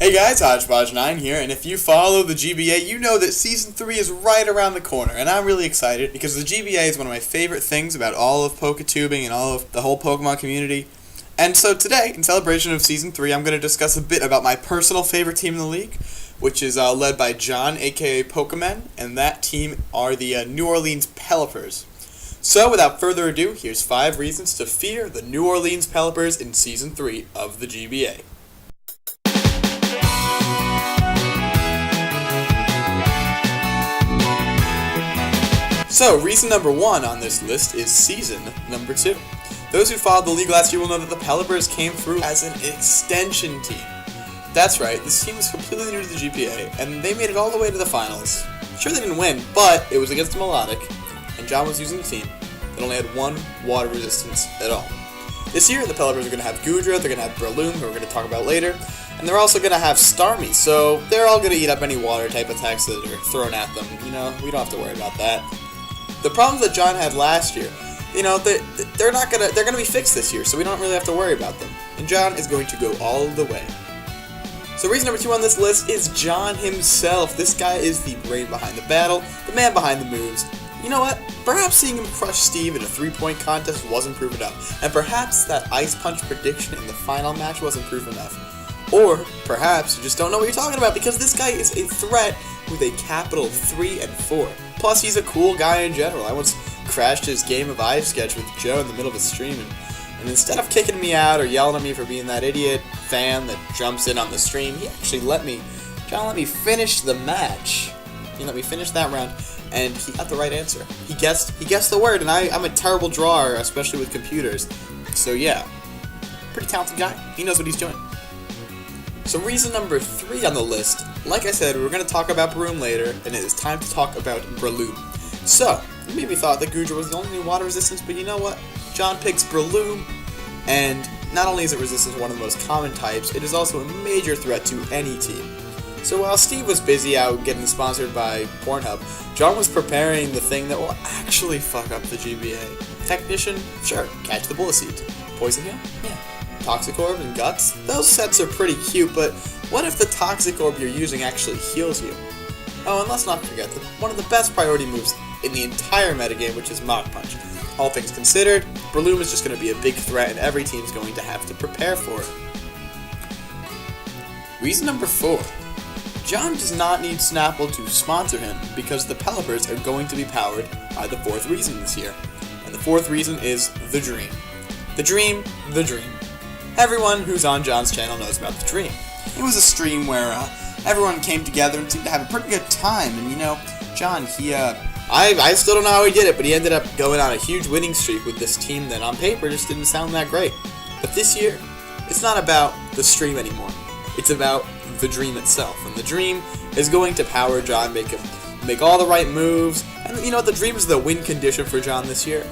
Hey guys, Hodgepodge9 here, and if you follow the GBA, you know that Season 3 is right around the corner, and I'm really excited because the GBA is one of my favorite things about all of PokeTubing and all of the whole Pokemon community. And so today, in celebration of Season 3, I'm going to discuss a bit about my personal favorite team in the league, which is led by John, aka Pokemon, and that team are the New Orleans Pelippers. So without further ado, here's 5 reasons to fear the New Orleans Pelippers in Season 3 of the GBA. So, reason number 1 on this list is season number 2. Those who followed the league last year will know that the Pelippers came through as an extension team. That's right, this team was completely new to the GBA, and they made it all the way to the finals. Sure, they didn't win, but it was against Melodic, and John was using a team that only had 1 water resistance at all. This year, the Pelippers are going to have Goodra, they're going to have Burlew, who we're going to talk about later, and they're also going to have Starmie, so they're all going to eat up any water type attacks that are thrown at them. You know, we don't have to worry about that. The problems that John had last year, you know, they're gonna be fixed this year, so we don't really have to worry about them. And John is going to go all the way. So reason number 2 on this list is John himself. This guy is the brain behind the battle, the man behind the moves. You know what? Perhaps seeing him crush Steve in a 3-point contest wasn't proof enough, and perhaps that Ice Punch prediction in the final match wasn't proof enough. Or perhaps you just don't know what you're talking about because this guy is a threat with a capital 3 and 4. Plus, he's a cool guy in general. I once crashed his Game of Ice sketch with Joe in the middle of a stream, and instead of kicking me out or yelling at me for being that idiot fan that jumps in on the stream, he actually John let me finish the match. He let me finish that round, and he got the right answer. He guessed the word, and I'm a terrible drawer, especially with computers. So yeah, pretty talented guy. He knows what he's doing. So reason number 3 on the list, like I said, we're going to talk about Burlew later, and it is time to talk about Burlew. So, you maybe thought that Goodra was the only water resistance, but you know what? John picks Burlew, and not only is it resistant to one of the most common types, it is also a major threat to any team. So while Steve was busy out getting sponsored by Pornhub, John was preparing the thing that will actually fuck up the GBA. Technician? Sure. Catch the Bullet Seed. Poison Heal? Yeah. Toxic Orb and Guts? Those sets are pretty cute, but what if the Toxic Orb you're using actually heals you? Oh, and let's not forget that one of the best priority moves in the entire metagame, which is Mach Punch. All things considered, Burlew is just going to be a big threat and every team's going to have to prepare for it. Reason number 4. John does not need Snapple to sponsor him because the Pelippers are going to be powered by the 4th reason this year. And the 4th reason is the Dream. The Dream, the Dream. Everyone who's on John's channel knows about the Dream. It was a stream where everyone came together and seemed to have a pretty good time, and you know, John, I still don't know how he did it, but he ended up going on a huge winning streak with this team that on paper just didn't sound that great. But this year, it's not about the stream anymore. It's about the Dream itself, and the Dream is going to power John, make all the right moves, and you know, the Dream is the win condition for John this year.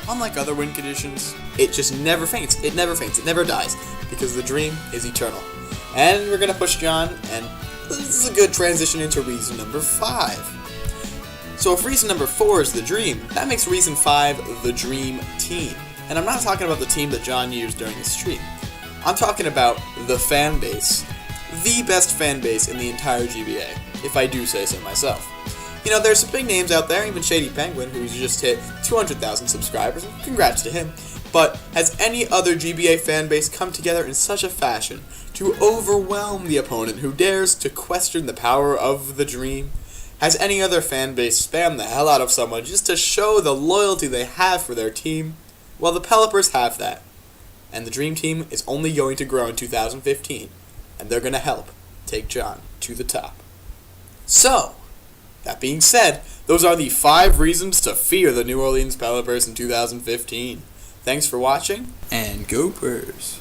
Unlike other win conditions, it just never faints. It never faints. It never dies. Because the Dream is eternal. And we're going to push John, and this is a good transition into reason number 5. So if reason number 4 is the Dream, that makes reason 5 the Dream Team. And I'm not talking about the team that John used during the stream. I'm talking about the fan base. The best fan base in the entire GBA, if I do say so myself. You know, there's some big names out there, even Shady Penguin, who's just hit 200,000 subscribers, and congrats to him. But has any other GBA fanbase come together in such a fashion to overwhelm the opponent who dares to question the power of the Dream? Has any other fanbase spammed the hell out of someone just to show the loyalty they have for their team? Well, the Pelippers have that. And the Dream Team is only going to grow in 2015, and they're going to help take John to the top. So, that being said, those are the 5 reasons to fear the New Orleans Pelippers in 2015. Thanks for watching, and go Purs!